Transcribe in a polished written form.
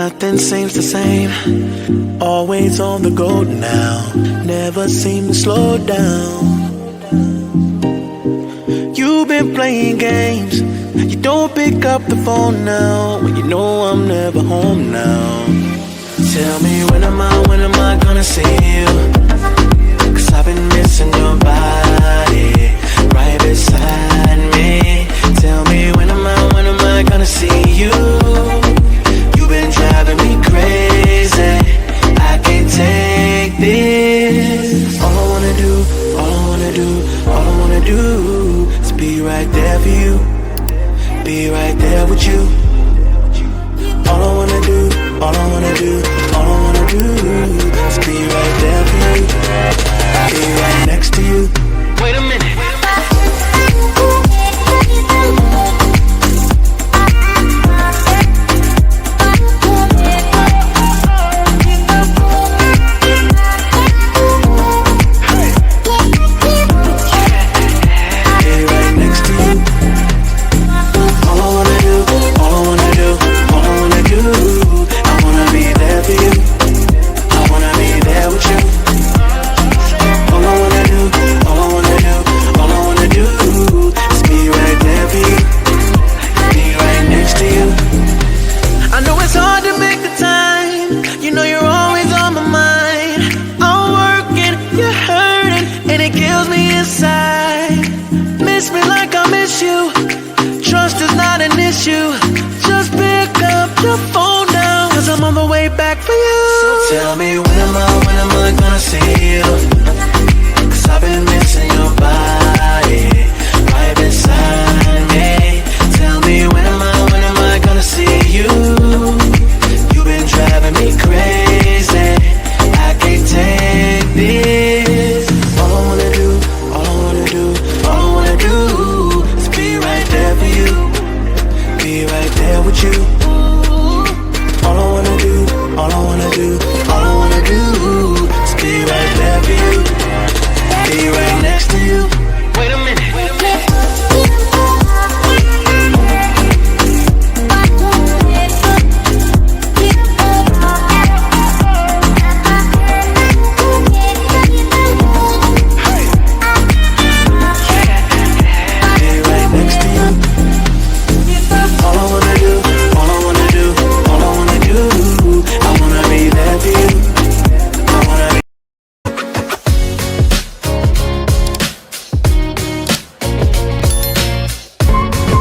Nothing seems the same. Always on the go now. Never seem to slow down. You've been playing games. You don't pick up the phone now when you know I'm never home now. Tell me when am I gonna see you? 'Cause I've been missing your body right beside me. Tell me when am I gonna see you? You've been driving me crazy. I can't take this. All I wanna do is be right there for you. Be right there with you. All I wanna do is be right there for you. Be right next to you. Wait a minute. Just pick up your phone now, 'cause I'm on the way back for you. So tell me